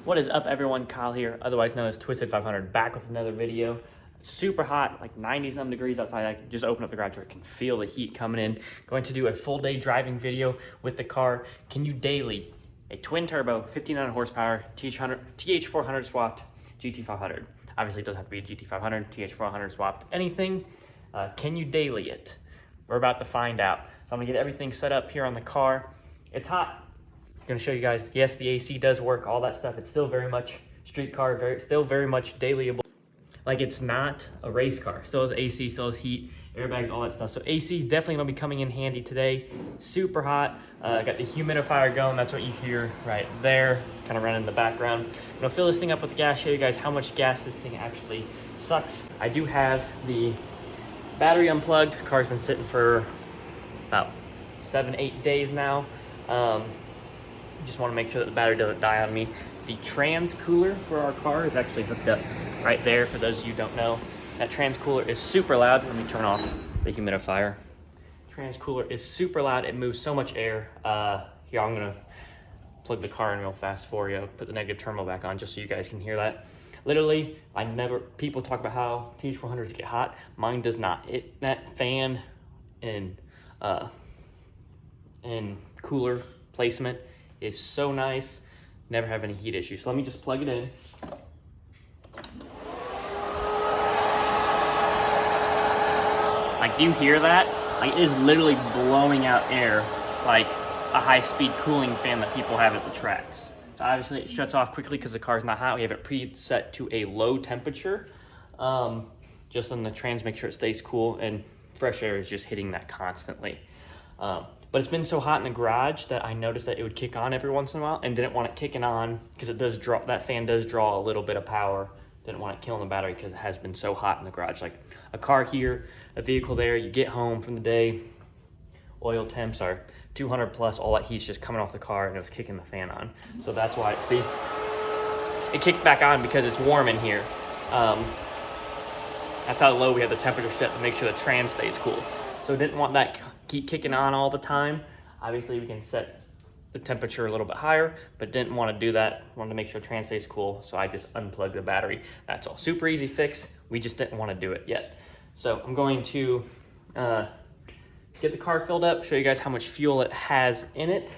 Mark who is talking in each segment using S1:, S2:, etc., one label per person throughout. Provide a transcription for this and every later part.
S1: What is up, everyone? Kyle here, otherwise known as Gt500, back with another video. Super hot, like 90-some degrees outside. I can just open up the garage door, I can feel the heat coming in. Going to do a full day driving video with the car. Can you daily a twin turbo, 1500 horsepower, Th400 swapped Gt500? Obviously, it doesn't have to be a Gt500, Th400 swapped. Anything, can you daily it? We're about to find out. So I'm gonna get everything set up here on the car. It's hot. I'm gonna show you guys, yes, the AC does work, all that stuff. It's still very much street car, still very much dailyable. Like, it's not a race car. Still has AC, still has heat, airbags, all that stuff. So AC is definitely gonna be coming in handy today. Super hot. Got the humidifier going. That's what you hear right there, kind of running in the background. I'm gonna fill this thing up with gas, show you guys how much gas this thing actually sucks. I do have the battery unplugged. The car's been sitting for about 7-8 days now. Just want to make sure that the battery doesn't die on me. The trans cooler for our car is actually hooked up right there, for those of you who don't know. That trans cooler is super loud. Let me turn off the humidifier. Trans cooler is super loud. It moves so much air. Here, I'm gonna plug the car in real fast for you. Put the negative terminal back on just so you guys can hear that. Literally, people talk about how Th400s get hot. Mine does not. That fan and cooler placement is so nice. Never have any heat issues. So let me just plug it in. Like, do you hear that? Like, it is literally blowing out air like a high-speed cooling fan that people have at the tracks. So obviously it shuts off quickly because the car's not hot. We have it preset to a low temperature. Just on the trans, make sure it stays cool, and fresh air is just hitting that constantly. But it's been so hot in the garage that I noticed that it would kick on every once in a while, and didn't want it kicking on because it does draw, that fan does draw a little bit of power. Didn't want it killing the battery because it has been so hot in the garage. Like a car here, a vehicle there, you get home from the day, oil temps are 200 plus, all that heat's just coming off the car and it was kicking the fan on. So that's why, see, it kicked back on because it's warm in here. That's how low we have the temperature set to make sure the trans stays cool. So didn't want that keep kicking on all the time. Obviously we can set the temperature a little bit higher, but didn't want to do that. Wanted to make sure trans stays cool, so I just unplugged the battery. That's all. Super easy fix. We just didn't want to do it yet. So I'm going to get the car filled up, show you guys how much fuel it has in it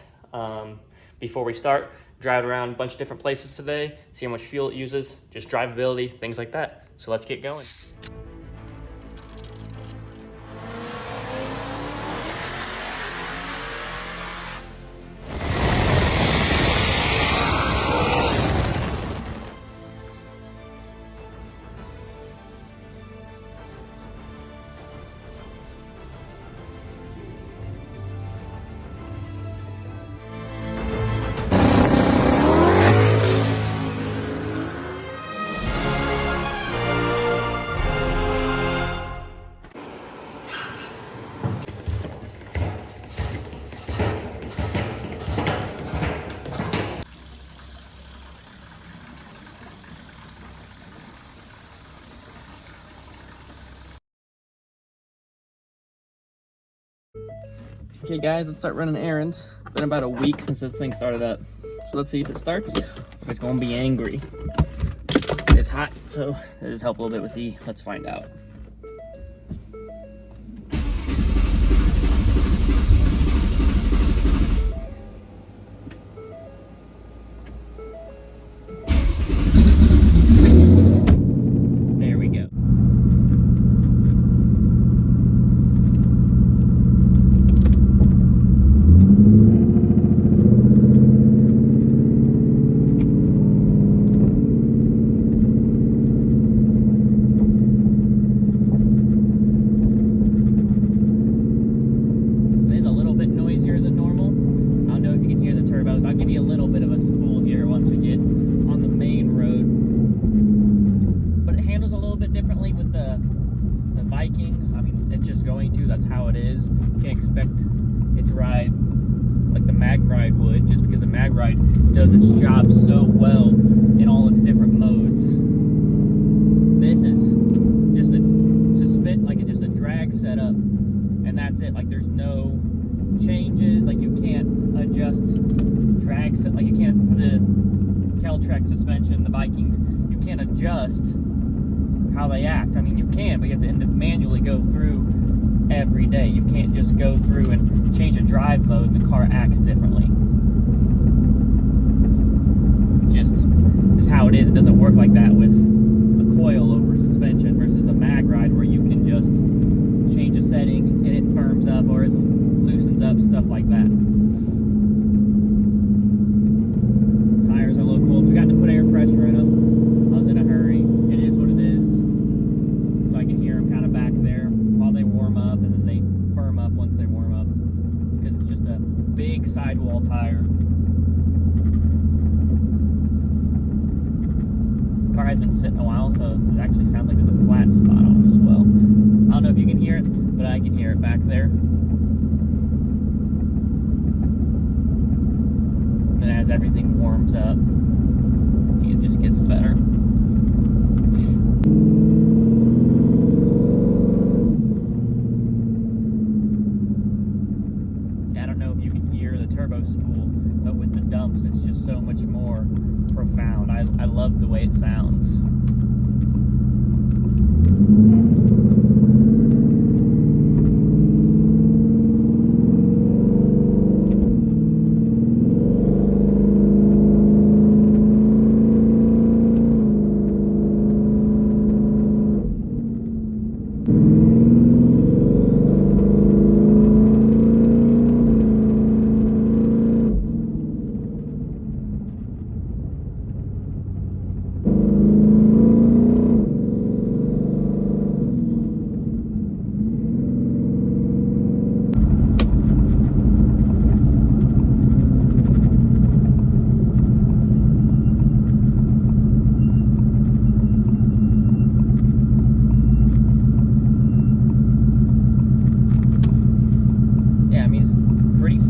S1: before we start. Drive around a bunch of different places today, see how much fuel it uses, just drivability, things like that. So let's get going. Okay guys, let's start running errands. Been about a week since this thing started up. So let's see if it starts. It's gonna be angry. It's hot, so it'll just help a little bit with the, let's find out. There we go. I'll give you a little bit of a spool here once we get on the main road. But it handles a little bit differently with the Vikings. I mean, it's just going to, that's how it is. You can't expect it to ride like the Mag Ride would, just because the Mag Ride does its job so well in all its different modes. This is just a drag setup, and that's it. Like, there's no changes. Like, you can't adjust drag set, like you can't for the Trek suspension, the Vikings, you can't adjust how they act. I mean, you can, but you have to manually go through every day. You can't just go through and change a drive mode and the car acts differently. Just is how it is. It doesn't work like that with a coil-over suspension versus the mag ride, where you can just change a setting and it firms up or it loosens up, stuff like that. Tires are a little cold. We got to put air pressure in them. I was in a hurry. It is what it is. So I can hear them kind of back there while they warm up, and then they firm up once they warm up. It's because it's just a big sidewall tire. The car has been sitting a while, so it actually sounds like there's a flat spot on it as well. I don't know if you can hear it, but I can hear it back there. And as everything warms up, it just gets better. I don't know if you can hear the turbo spool, but with the dumps, it's just so much more profound. I love the way it sounds.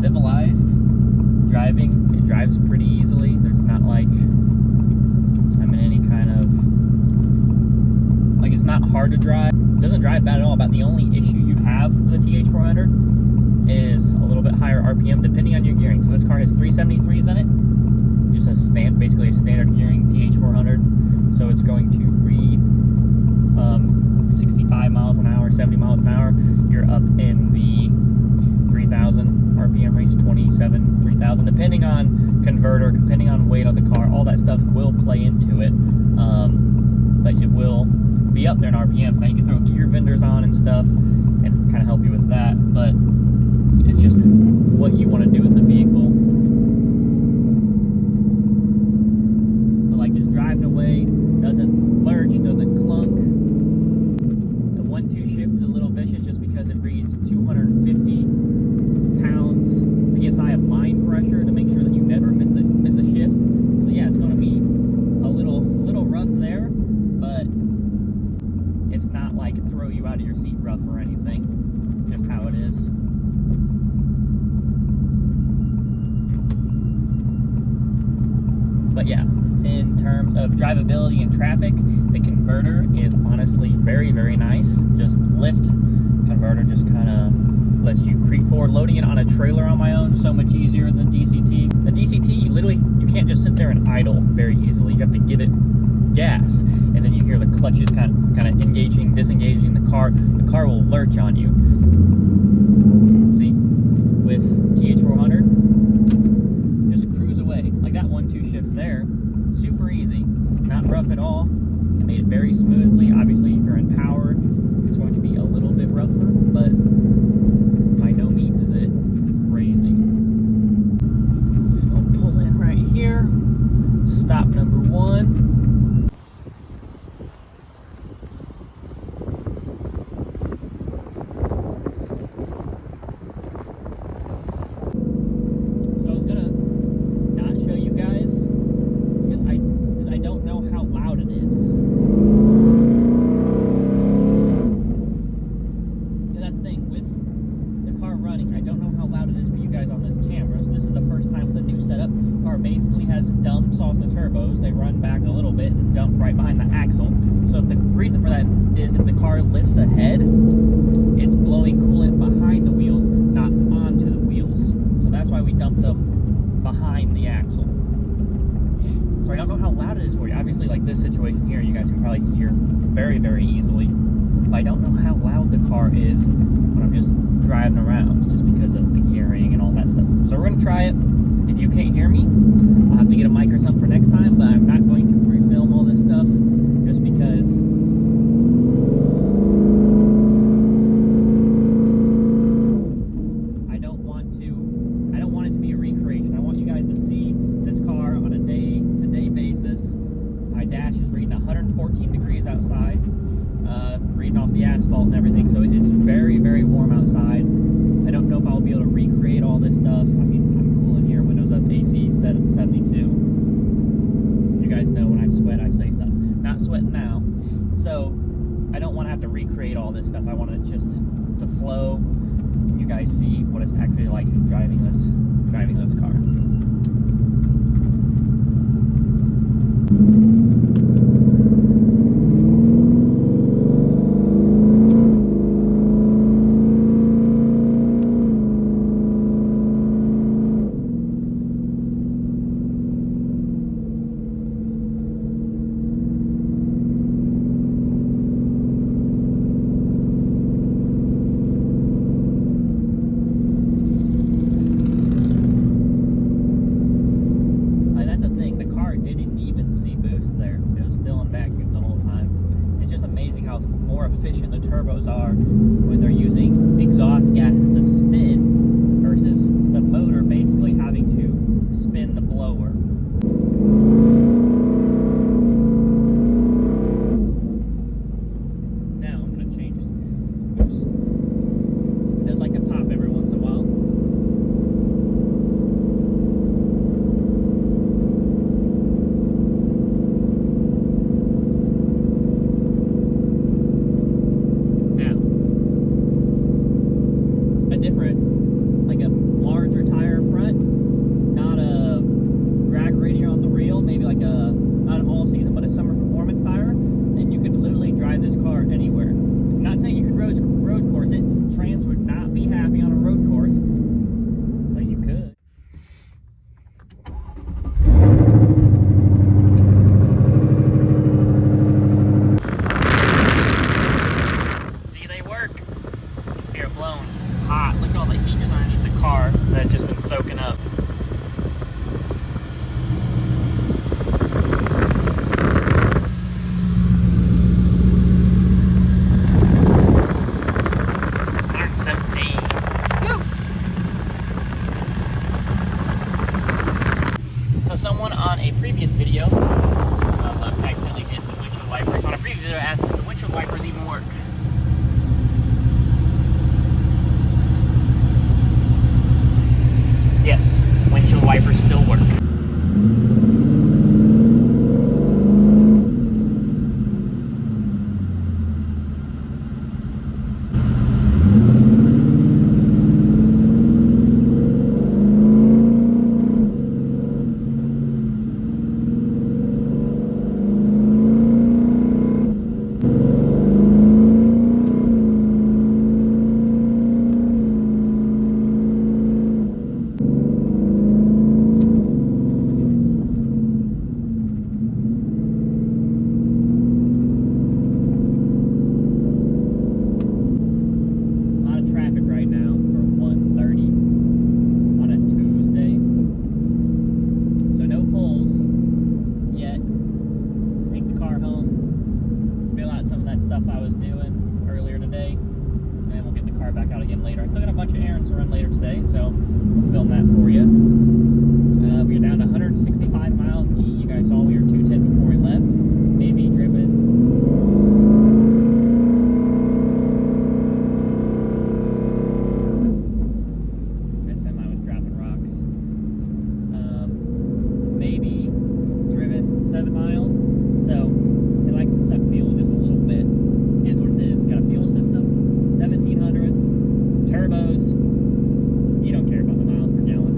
S1: Civilized driving. It drives pretty easily. There's not like I'm in any kind of, like, it's not hard to drive. It doesn't drive bad at all. About the only issue you have with the Th400 is a little bit higher RPM depending on your gearing. So this car has 373s in it. It's just basically a standard gearing Th400. So it's going to read 65 miles an hour, 70 miles an hour. You're up in the 3,000 RPM range, 27, 3,000, depending on converter, depending on weight of the car. All that stuff will play into it, but it will be up there in RPM. Now you can throw gear vendors on and stuff and kind of help you with that, but it's just what you want to do with the vehicle. But like, just driving away, doesn't lurch, doesn't clunk. The 1-2 shift is a little vicious just because it reads 250 pounds PSI of line pressure to make sure that you never miss a shift. So yeah, it's going to be a little rough there, but it's not like throw you out of your seat rough or anything. Just how it is. But yeah, in terms of drivability and traffic, the converter is honestly very, very nice. Just lift converter just kind of lets you creep forward. Loading it on a trailer on my own, so much easier than DCT. The DCT, you can't just sit there and idle very easily. You have to give it gas, and then you hear the clutches kind of engaging, disengaging the car. The car will lurch on you. See, with Th400, just cruise away. Like that 1-2 shift there, super easy, not rough at all. Made it very smoothly. Obviously, if you're in power, it's going to be a little bit rougher, but by no means is it crazy. Just gonna pull in right here. Stop number 1. So I was gonna not show you guys because I don't know how loud it is. That's the thing with the car running. I don't know how loud it is for you guys on this camera. So this is the first time with a new setup. The car basically has dumps off the turbos. They run back a little bit and dump right behind the axle. So if the reason for that is if the car lifts ahead, it's blowing coolant behind the wheels, not onto the wheels. So that's why we dumped them behind the axle. So I don't know how is for you. Obviously, like this situation here, you guys can probably hear very, very easily. But I don't know how loud the car is when I'm just driving around, just because of the hearing and all that stuff. So we're gonna try it. If you can't hear me, I'll have to get a mic or something for next time, but I'm not going to refilm all this stuff just because I don't want it to be a recreation. I want you guys to see this car on a day-to-day basis. My dash is reading 114 degrees outside, reading off the asphalt and everything, so it is very, very warm outside. I don't know if I'll be able to recreate all this stuff. I mean, I'm cool in here, windows up, AC set at 72. You guys know when I sweat, I say stuff. Not sweating now. So I don't want to have to recreate all this stuff. I want it just to flow and you guys see what it's actually like driving this car. More efficient the turbos are when they're using exhaust gases to spin versus the motor basically having to spin the blower. Now I'm going to change. Oops. It does like to pop every once in a while. Trans would not be happy on a road course, but you could. See, they work. They're blown hot. Look at all the heat just underneath the car that's just been soaking up. Someone on a previous video accidentally hit the windshield wipers. On a previous video, asked, does the windshield wipers even work? Yes, windshield wipers still work. bunch of errands to run later today, so we'll film that for you. We are down to 165 miles. You guys saw we were 210 before we left. Maybe driven. Maybe driven 7 miles, so it likes to suck fuel just a little bit, is what it is. Got a fuel system, 1700s, turbos. You don't care about the miles per gallon.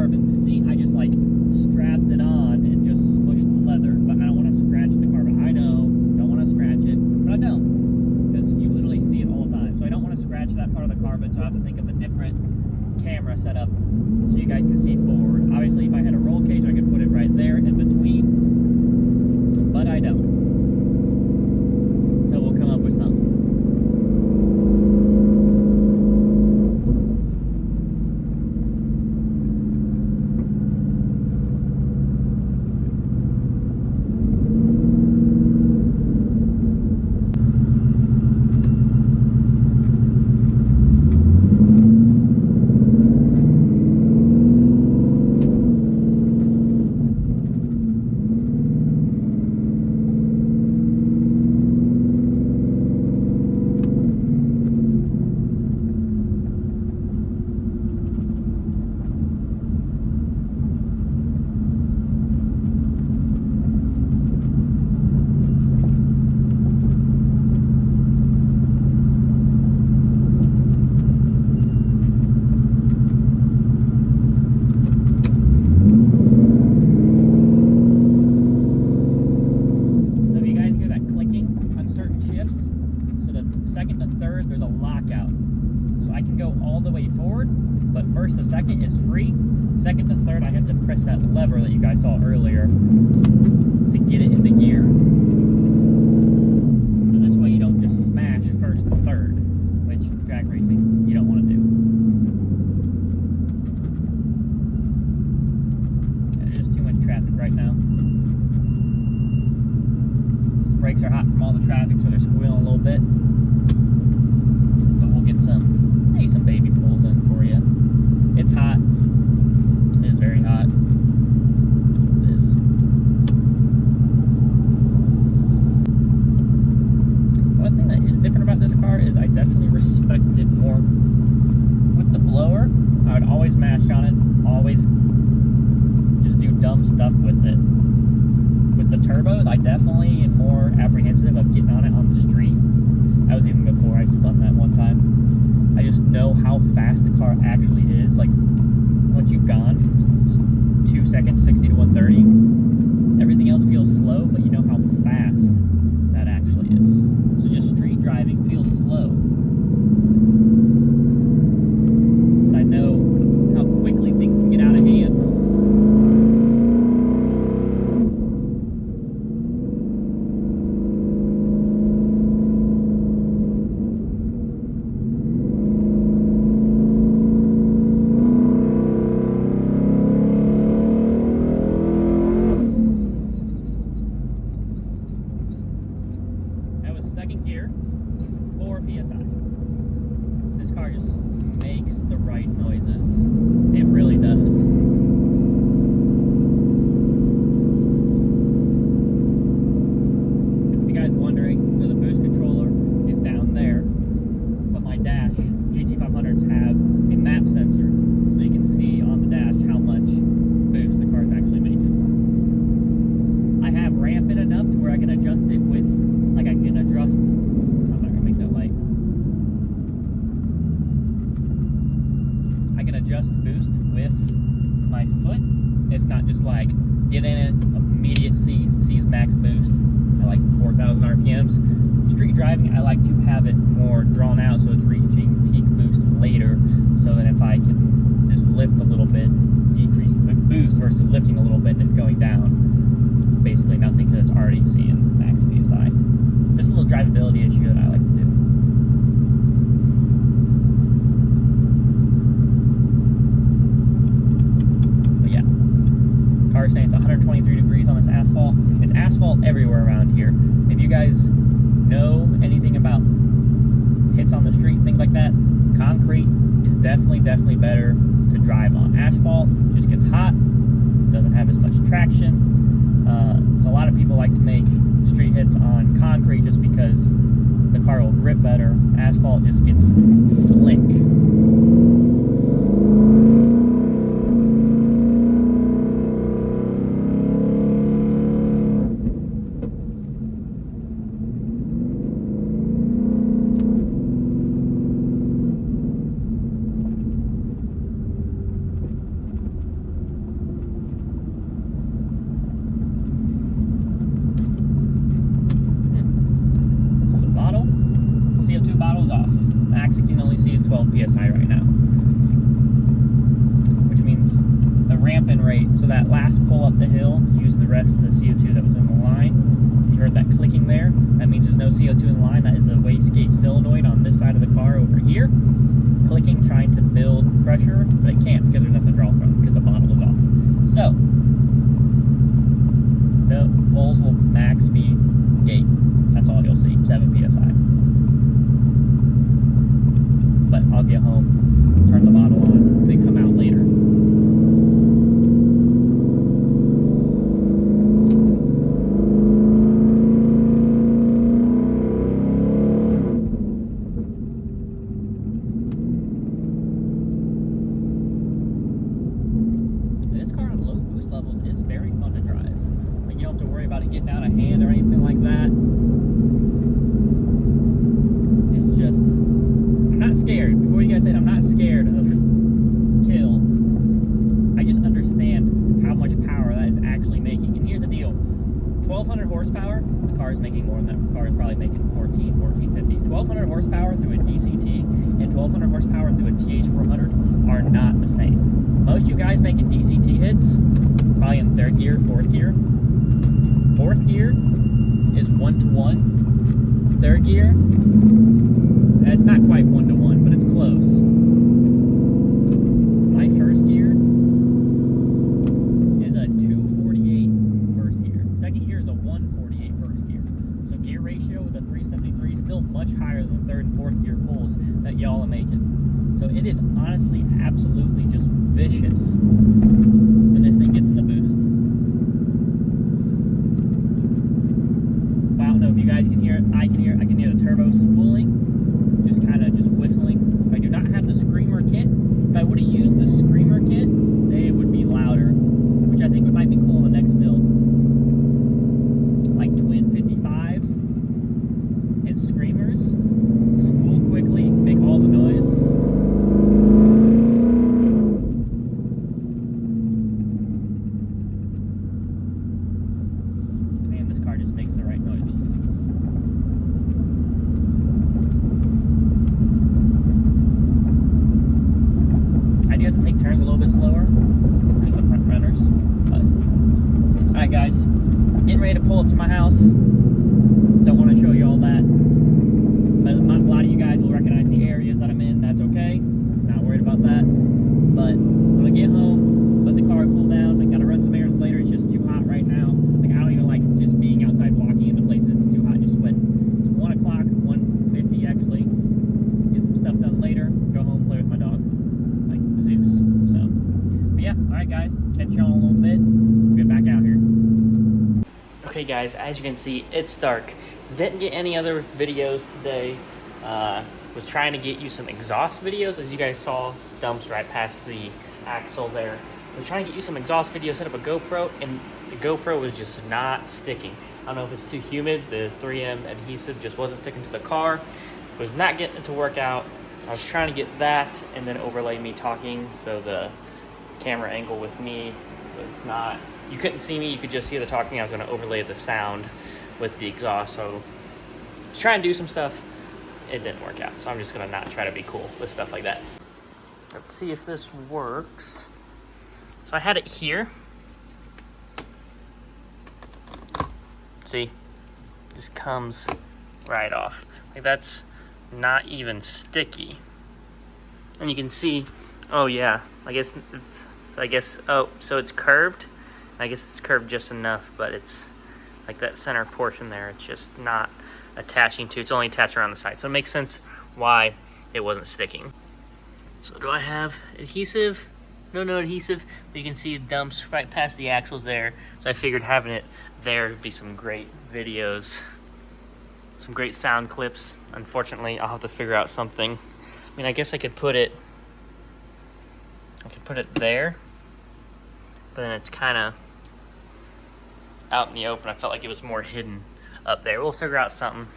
S1: carbon seat. I just like strapped it on and just smushed the leather, but I don't want to scratch the carbon. I know, don't want to scratch it, but I don't, because you literally see it all the time. So I don't want to scratch that part of the carbon, so I have to think of a different camera setup so you guys can see forward. Obviously, if I had a roll cage, I could put it right there in between, but I don't. So we'll come up with something. Second to third, there's a lockout. So I can go all the way forward, but first to second is free. Second to third, I have to press that lever that you guys saw earlier to get it into gear. So this way you don't just smash first to third, which drag racing you don't want to do. There's just too much traffic right now. Brakes are hot from all the traffic, so they're squealing a little bit. Maybe some baby pulls in for you. It's hot. It is very hot. That's what it is. One thing that is different about this car is I definitely respect it more. With the blower, I would always mash on it, always just do dumb stuff with it. With the turbos, I definitely am more apprehensive of getting on it on the street. That was even before I spun that one time. I just know how fast the car actually is. Like, once you've gone 2 seconds, 60 to 130, everything else feels slow, but you know how fast that actually is. So just street driving feels slow. But I know how quickly things can get out of hand. Second gear, 4 PSI. This car just makes the right noises. It really does. If you guys wondering, so the boost controller is down there, but my dash Gt500s have a map sensor, so you can see on the dash how much boost the car is actually making. I have ramp it enough to where I can adjust it with, like I can adjust, I'm not gonna make that light. I can adjust boost with my foot. It's not just like get in it, immediate sees max boost at like 4,000 RPMs. Street driving, I like to have it more drawn out so it's reaching peak boost later, so that if I can just lift a little bit, decrease boost versus lifting a little bit and it going down, basically nothing because it's already seeing max PSI. Just a little drivability issue that I like to do. But yeah, car is saying it's 123 degrees on this asphalt. It's asphalt everywhere around here. If you guys know anything about hits on the street, things like that, concrete is definitely better to drive on. Asphalt just gets hot, doesn't have as much traction. So a lot of people like to make street hits on concrete just because the car will grip better. Asphalt just gets slick. ramping rate. So that last pull up the hill used the rest of the CO2 that was in the line. You heard that clicking there? That means there's no CO2 in the line. That is the wastegate solenoid on this side of the car over here. Clicking, trying to build pressure, but it can't because there's nothing to draw from because the bottle is off. So, the pulls will max speed gate. That's all you'll see, 7 PSI. But I'll get home, turn the bottle on, then come out later. This car on low boost levels is very fun to drive. Like, you don't have to worry about it getting out of hand or anything like that. It's just, I'm not scared. Before you guys said I'm not scared of kill, I just understand how much power that is actually making. And here's the deal, 1200 horsepower, the car is making more than that. The car is probably making 1450. 1200 horsepower through a DCT and 1200 horsepower through a Th400 are not the same. Most you guys making DCT hits, probably in third gear, fourth gear. Fourth gear is 1-to-1. Third gear, it's not quite 1-to-1, but it's close. My first gear is a 248 first gear. Second gear is a 148 first gear. So gear ratio with a 373 still much higher than the third and fourth gear pulls that y'all are making. So it is honestly absolutely just vicious when this thing gets in the boost. But I don't know if you guys can hear it. I can hear the turbo spooling, just kind of just whistling. I do not have the screamer kit. If I would have used the screamer kit, it would be louder, which I think might be cool in the next build. Like twin 55s and screamers, spool quickly, make all the noise. Man, this car just makes the right noises. I do have to take turns a little bit slower because of the front runners. But alright guys, getting ready to pull up to my house. Don't want to show you all that. But a lot of you guys will recognize the areas that I'm in. That's okay. Not worried about that. But when I get home, let the car cool down. I gotta run some errands later. It's just too hot right now. Like, I don't even like just being outside walking into places. It's too hot, just sweating. It's 1 o'clock, 1:50 actually. Get some stuff done later. Go home, play with my dog. Like Zeus. So, but yeah, alright guys, catch y'all in a little bit. We'll get back out here. Okay guys, as you can see, it's dark. Didn't get any other videos today. Was trying to get you some exhaust videos. As you guys saw, dumps right past the axle there. Was trying to get you some exhaust videos, set up a GoPro, and the GoPro was just not sticking. I don't know if it's too humid, the 3M adhesive just wasn't sticking to the car. Was not getting it to work out. I was trying to get that and then overlay me talking, so the camera angle with me was not, you couldn't see me, you could just hear the talking. I was going to overlay the sound with the exhaust, so I was trying to do some stuff. It didn't work out, so I'm just going to not try to be cool with stuff like that. Let's see if this works. So I had it here. See, just comes right off. Like, that's not even sticky. And you can see, oh yeah, I guess it's, so I guess, oh, so it's curved. I guess it's curved just enough, but it's like that center portion there, it's just not attaching to, it's only attached around the side. So it makes sense why it wasn't sticking. So do I have adhesive? No adhesive, but you can see it dumps right past the axles there. So I figured having it there would be some great videos, some great sound clips. Unfortunately, I'll have to figure out something. I mean, I guess I could put it there, but then it's kind of out in the open. I felt like it was more hidden up there. We'll figure out something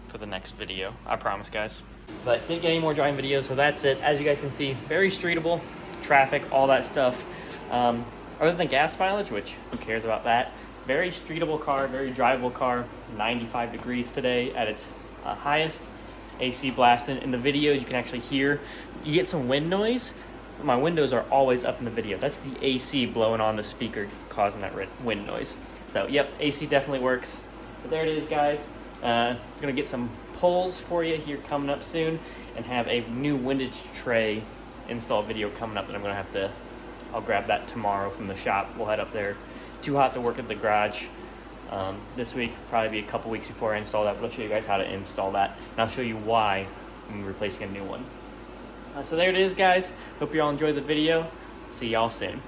S1: for the next video, I promise guys. But didn't get any more driving videos, so that's it. As you guys can see, very streetable, traffic, all that stuff. Other than gas mileage, which who cares about that. Very streetable car, very drivable car. 95 degrees today at its highest. AC blasting. In the videos, you can actually hear, you get some wind noise, my windows are always up in the video. That's the AC blowing on the speaker causing that wind noise. So yep, AC definitely works. But there it is, guys. I'm gonna get some poles for you here coming up soon, and have a new windage tray install video coming up that I'm gonna have to, I'll grab that tomorrow from the shop. We'll head up there. Too hot to work at the garage this week, probably be a couple weeks before I install that, but I'll show you guys how to install that, and I'll show you why I'm replacing a new one. So there it is, guys. Hope you all enjoyed the video. See y'all soon.